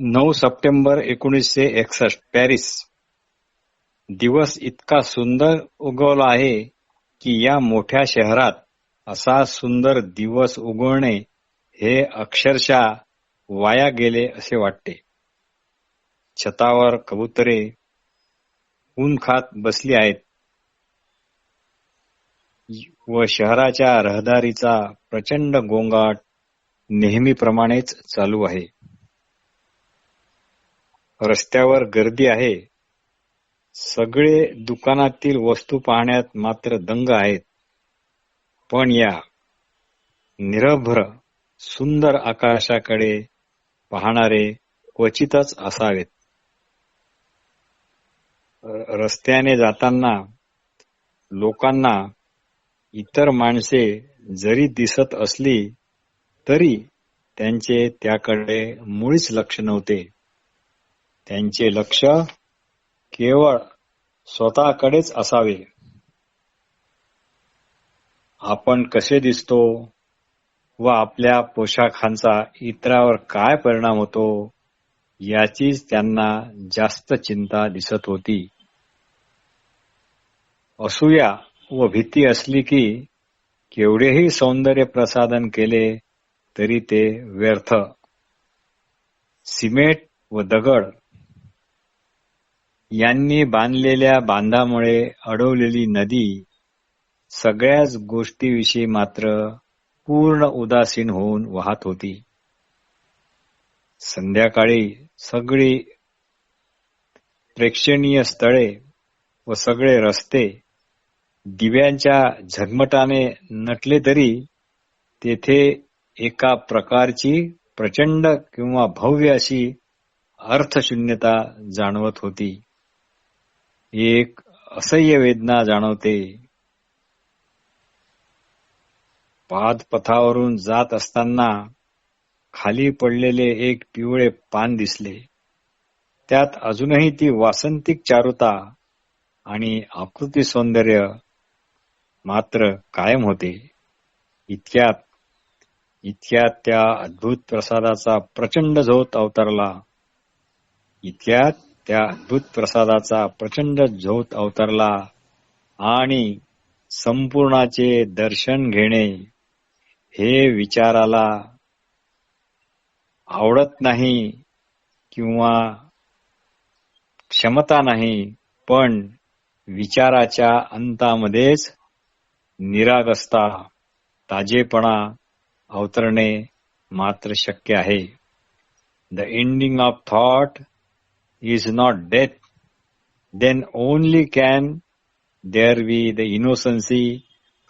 9 September 1961 Paris. दिवस इतका सुंदर उगवला आहे की या मोठ्या शहरात असा सुंदर दिवस उगवणे हे अक्षरशः वाया गेले असे वाटते. छतावर कबुतरे ऊन खात बसली आहेत व शहराच्या रहदारीचा प्रचंड गोंगाट नेहमीप्रमाणेच चालू आहे. रस्त्यावर गर्दी आहे. सगळे दुकानातील वस्तू पाहण्यात मात्र दंग आहेत. पण या निरभ्र सुंदर आकाशाकडे पाहणारे क्वचितच असावेत. रस्त्याने जाताना लोकांना इतर माणसे जरी दिसत असली तरी त्यांचे त्याकडे मुळीच लक्ष नव्हते. त्यांचे लक्ष केवळ स्वतःकडेच असावे. आपण कसे दिसतो व आपल्या पोशाखांचा इतरांवर काय परिणाम होतो याचीच त्यांना जास्त चिंता दिसत होती. असूया व भीती असली की केवढेही सौंदर्य प्रसाधन केले तरी ते व्यर्थ. सिमेंट व दगड यांनी बांधलेल्या बांधामुळे अडवलेली नदी सगळ्याच गोष्टीविषयी मात्र पूर्ण उदासीन होऊन वाहत होती. संध्याकाळी सगळी प्रेक्षणीय स्थळे व सगळे रस्ते दिव्यांच्या झगमटाने नटले तरी तेथे एका प्रकारची प्रचंड किंवा भव्य अशी अर्थशून्यता जाणवत होती. एक असह्य वेदना जाणवते. पादपथावरून जात असताना खाली पडलेले एक पिवळे पान दिसले. त्यात अजूनही ती वासंतिक चारुता आणि आकृती सौंदर्य मात्र कायम होते. इतक्यात त्या अद्भुत प्रसादाचा प्रचंड झोत अवतरला. आणि संपूर्णाचे दर्शन घेणे हे विचाराला आवडत नाही किंवा क्षमता नाही, पण विचाराच्या अंतामध्येच निरागसता, ताजेपणा अवतरणे मात्र शक्य आहे. The ending of thought is not death, then only can there be the innocency,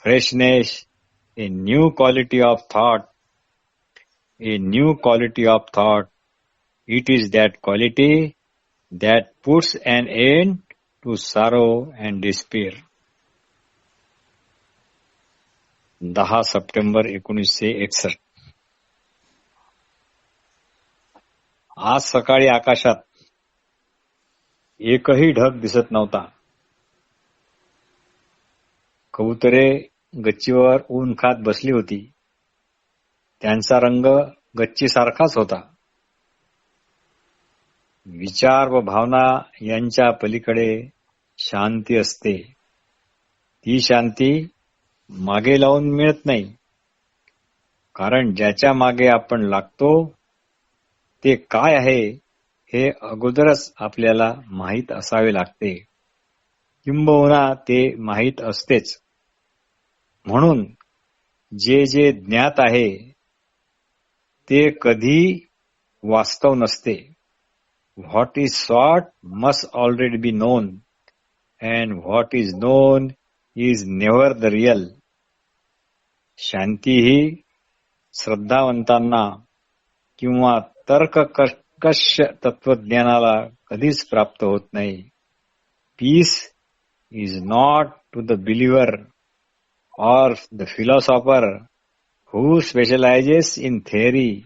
freshness, a new quality of thought. It is that quality that puts an end to sorrow and despair. 10 September 1961. आज सकाळी आकाशात एकही ढग दिसत नव्हता. कबुतरे गच्चीवर ऊन खात बसली होती. त्यांचा रंग गच्चीसारखाच होता. विचार व भावना यांच्या पलीकडे शांती असते. ती शांती मागे लावून मिळत नाही, कारण ज्याच्या मागे आपण लागतो ते काय आहे हे अगोदरच आपल्याला माहीत असावे लागते, किंबहुना ते माहीत असतेच. म्हणून जे ज्ञात आहे ते कधी वास्तव नसते. What is sought must already be known, and what is known is never the real. शांती ही श्रद्धावंतांना किंवा तर्ककर्कश तत्वज्ञानाला कधीच प्राप्त होत नाही. Peace is not to the believer or the philosopher who specializes in theory.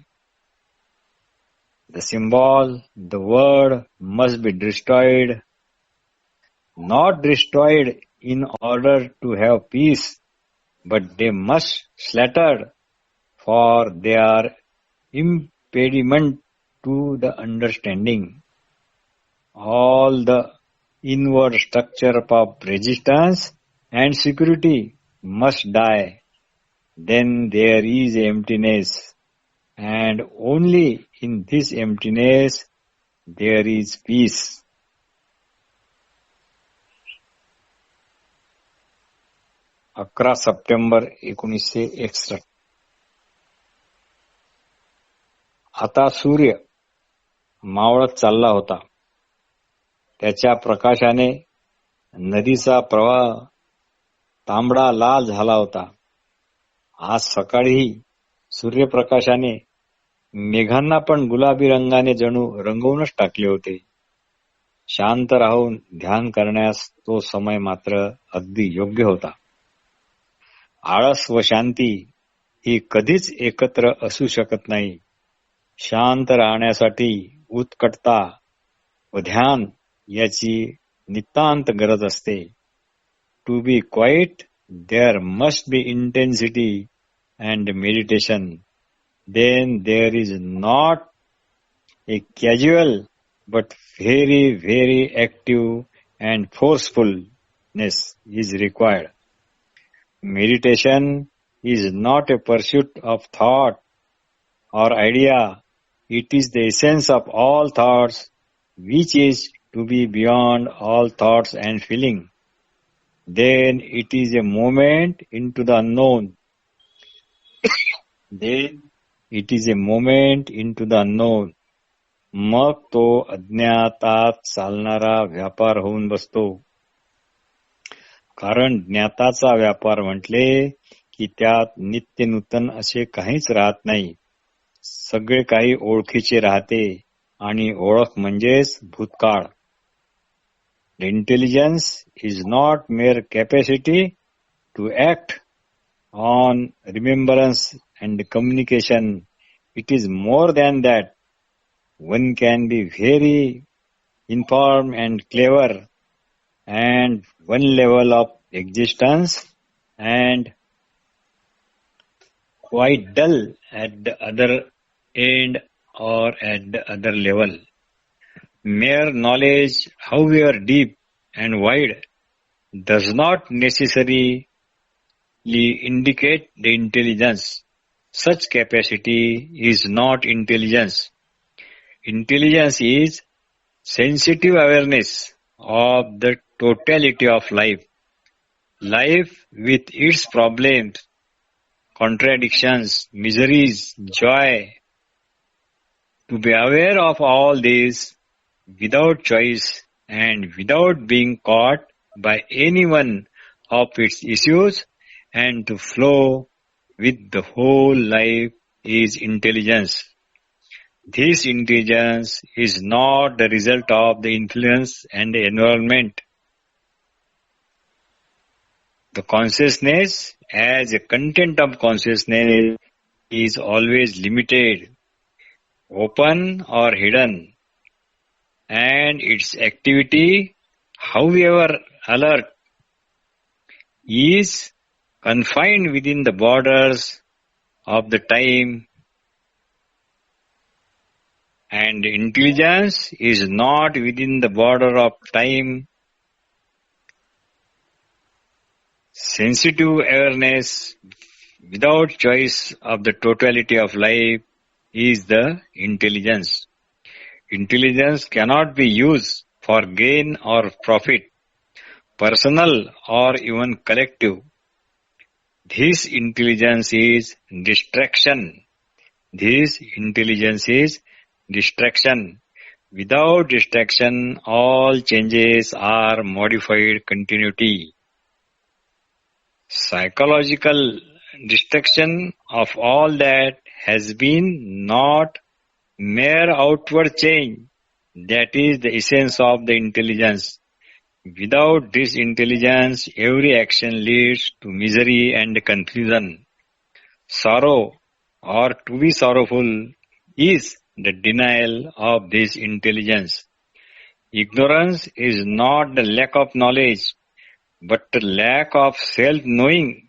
The symbol, the word must be destroyed, not destroyed in order to have peace, but they must shattered, for they are impediment to the understanding. All the inward structure of resistance and security must die. Then there is emptiness, and only in this emptiness there is peace. 11 September 1961. आता सूर्य मावळत चालला होता. त्याच्या प्रकाशाने नदीचा प्रवाह तांबडा लाल झाला होता. आज सकाळीही सूर्यप्रकाशाने मेघांना पण गुलाबी रंगाने जणू रंगवूनच टाकले होते. शांत राहून ध्यान करण्यास तो समय मात्र अगदी योग्य होता. आळस व शांती ही कधीच एकत्र असू शकत नाही. शांत राहण्यासाठी उत्कटता व ध्यान याची नितांत गरज असते. To be quiet there must be intensity and meditation. Then there is not a casual but very, very active and forcefulness is required. Meditation is not a pursuit of thought or idea. It is the essence of all thoughts, which is to be beyond all thoughts and feeling. Then it is a moment into the unknown. Then it is a moment into the unknown. मग तो अज्ञातात चालणारा व्यापार होऊन बसतो. कारण ज्ञाताचा व्यापार म्हटले की त्यात नित्य नूतन असे काहीच राहत नाही. सगळे काही ओळखीचे राहते आणि ओळख म्हणजेच भूतकाळ. The intelligence is not mere capacity to act on remembrance and communication. It is more than that. One can be very informed and clever and one level of existence and quite dull at the other end or at the other level. Mere knowledge, however deep and wide, does not necessarily indicate the intelligence. Such capacity is not intelligence. Intelligence is sensitive awareness of the totality of life. Life with its problems, contradictions, miseries, joy. To be aware of all these without choice and without being caught by any one of its issues and to flow with the whole life is intelligence. This intelligence is not the result of the influence and the environment. The consciousness as a content of consciousness is always limited, open or hidden, and its activity, however alert, is confined within the borders of the time, and intelligence is not within the border of time. Sensitive awareness without choice of the totality of life is the intelligence. Intelligence cannot be used for gain or profit, personal or even collective. This intelligence is distraction. This intelligence is distraction. Without distraction, all changes are modified continuity. Psychological destruction of all that has been not mere outward change. That is the essence of the intelligence. Without this intelligence, every action leads to misery and confusion. Sorrow or to be sorrowful is the denial of this intelligence. Ignorance is not the lack of knowledge, but the lack of self-knowing.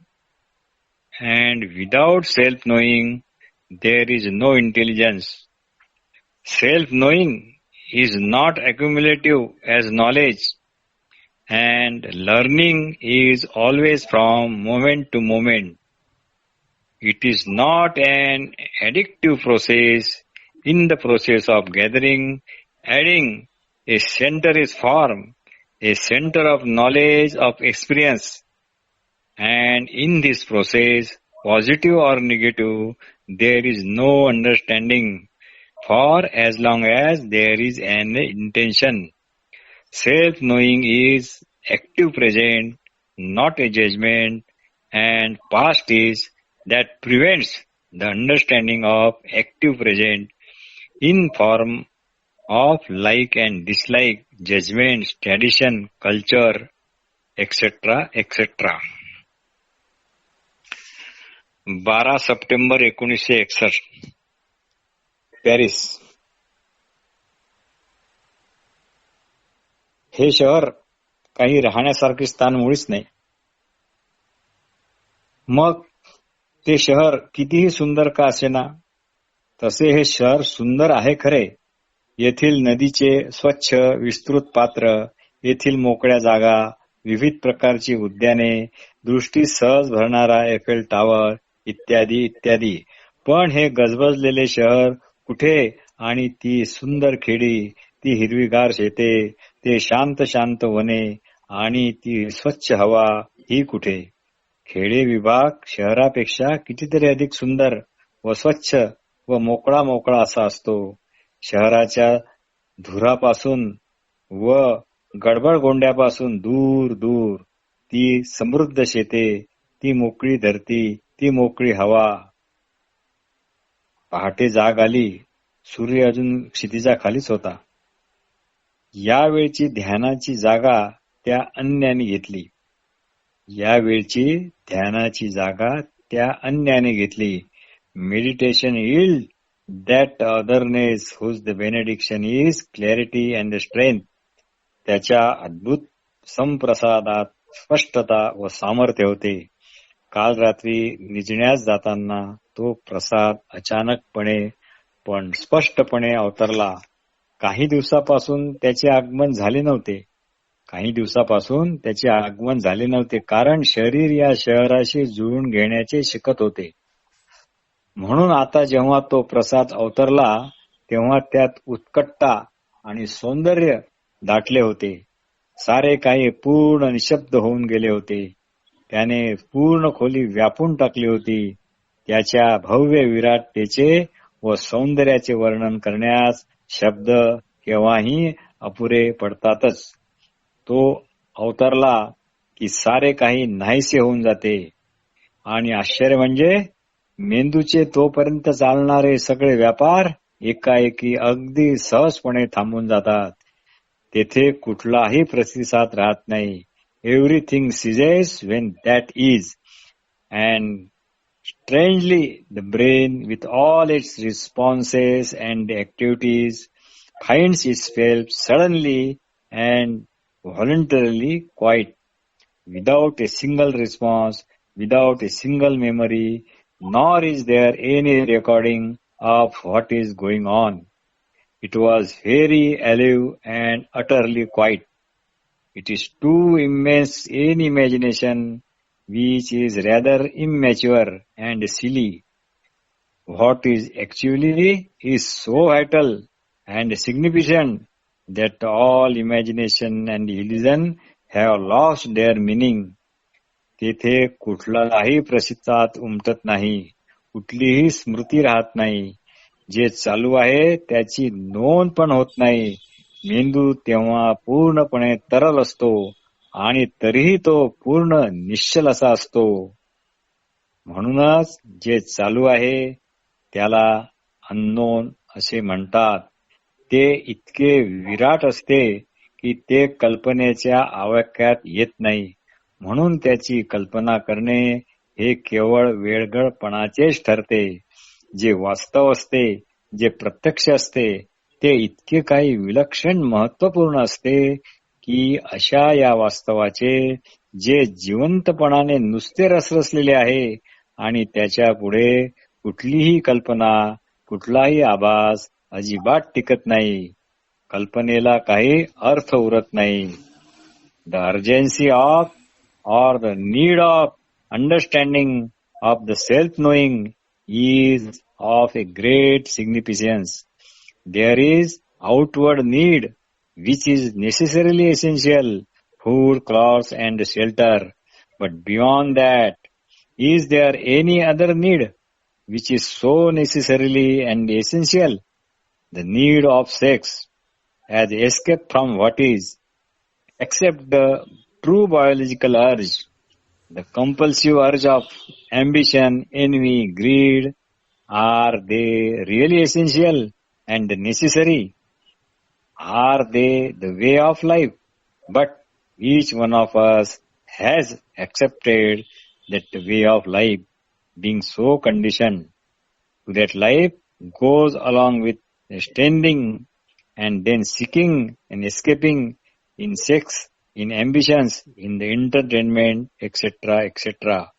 And without self-knowing, there is no intelligence. Self-knowing is not accumulative as knowledge, and learning is always from moment to moment. It is not an addictive process. In the process of gathering, adding, a center is formed, a center of knowledge, of experience. And in this process, positive or negative, there is no understanding for as long as there is an intention. Self-knowing is active present, not a judgment, and past is that prevents the understanding of active present in form of like and dislike, judgments, tradition, culture, etc. etc. 12 September 1961 Paris. हे शहर काही राहण्यासारखे स्थान मुळीच नाही. मग ते शहर कितीही सुंदर का असेना, तसे हे शहर सुंदर आहे खरे. येथील नदीचे स्वच्छ विस्तृत पात्र, येथील मोकळ्या जागा, विविध प्रकारची उद्याने, दृष्टी सहज भरणारा एफेल टॉवर इत्यादी इत्यादी. पण हे गजबजलेले शहर कुठे, आणि ती सुंदर खेडी, ती हिरवीगार शेते, ते शांत शांत वने आणि ती स्वच्छ हवा ही कुठे. खेडे विभाग शहरापेक्षा कितीतरी अधिक सुंदर व स्वच्छ व मोकळा मोकळा असा असतो. शहराच्या धुरापासून व गडबड गोंड्यापासून दूर दूर ती समृद्ध शेते, ती मोकळी धरती, ती मोकळी हवा. पहाटे जाग आली, सूर्य अजून क्षितिजा खालीच होता. यावेळची ध्यानाची जागा त्या अन्याने घेतली. यावेळची ध्यानाची जागा त्या अन्याने घेतली. Meditation yield that otherness whose the benediction is clarity and strength. त्याच्या अद्भुत संप्रसादात स्पष्टता व सामर्थ्य होते. काल रात्री निजण्यास जाताना तो प्रसाद अचानकपणे पण स्पष्टपणे अवतरला. काही दिवसापासून त्याचे आगमन झाले नव्हते. कारण शरीर या शहराशी जुळून घेण्याचे शिकत होते. म्हणून आता जेव्हा तो प्रसाद अवतरला तेव्हा त्यात उत्कटता आणि सौंदर्य दाटले होते. सारे काही पूर्ण निशब्द होऊन गेले होते. त्याने पूर्ण खोली व्यापून टाकली होती. त्याच्या भव्य विराटतेचे व सौंदर्याचे वर्णन करण्यास शब्द केव्हाही अपुरे पडतातच. तो अवतरला की सारे काही नाहीसे होऊन जाते. आणि आश्चर्य म्हणजे मेंदूचे तोपर्यंत चालणारे सगळे व्यापार एकाएकी अगदी सहजपणे थांबून जातात. तेथे कुठलाही प्रतिसाद राहत नाही. Everything ceases when that is. And strangely the brain with all its responses and activities finds itself suddenly and voluntarily quiet, without a single response, without a single memory, nor is there any recording of what is going on. It was very alive and utterly quiet. It is too immense in imagination, which is rather immature and silly. What is actually is so vital and significant that all imagination and illusion have lost their meaning. तेथे कुठलाही प्रसिद्धात उमटत नाही, कुठलीही स्मृती राहत नाही. जे चालू आहे त्याची नोंद पण होत नाही. मेंदू तेव्हा पूर्णपणे तरल असतो आणि तरीही तो पूर्ण निश्चल असा असतो. म्हणूनच जे चालू आहे त्याला अननोन असे म्हणतात. ते इतके विराट असते की ते कल्पनेच्या आवाक्यात येत नाही. म्हणून त्याची कल्पना करणे हे केवळ वेडगळपणाचेच ठरते. जे वास्तव असते, जे प्रत्यक्ष असते, ते इतके काही विलक्षण महत्वपूर्ण असते की अशा या वास्तवाचे जे जिवंतपणाने नुसते रसरसलेले आहे आणि त्याच्या पुढे कुठलीही कल्पना, कुठलाही आभास अजिबात टिकत नाही. कल्पनेला काही अर्थ उरत नाही. The urgency of or the need of understanding of the self-knowing is of a great significance. There is outward need which is necessarily essential, food, clothes and shelter. But beyond that, is there any other need which is so necessarily and essential? The need of sex as escape from what is, except the true biological urge. The compulsive urge of ambition, envy, greed, are they really essential and necessary? Are they the way of life? But each one of us has accepted that the way of life, being so conditioned to that life, goes along with standing and then seeking and escaping in sex, in ambitions, in the entertainment, etc., etc.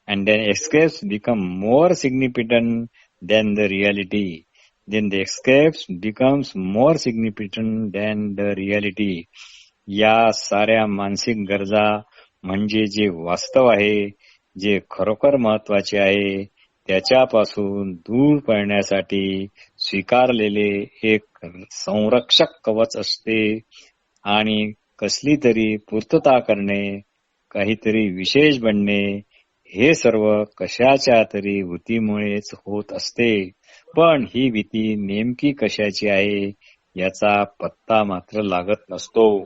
And then escapes become more significant than the reality. Then the escapes becomes more significant than the reality. या साऱ्या मानसिक गरजा म्हणजे जे वास्तव आहे, जे खरोखर महत्वाचे आहे, त्याच्यापासून दूर पळण्यासाठी स्वीकारलेले एक संरक्षक कवच असते. आणि कसली तरी पूर्तता करणे, काहीतरी विशेष बनणे, हे सर्व कशाच्या तरी भीतीमुळेच होत असते. पण ही भीती नेमकी कशाची आहे याचा पत्ता मात्र लागत नसतो.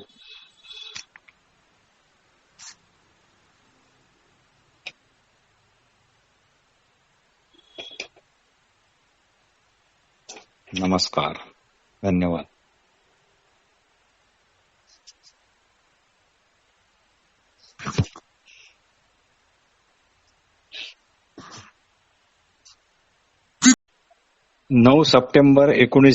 नमस्कार. धन्यवाद. 9 सप्टेंबर 19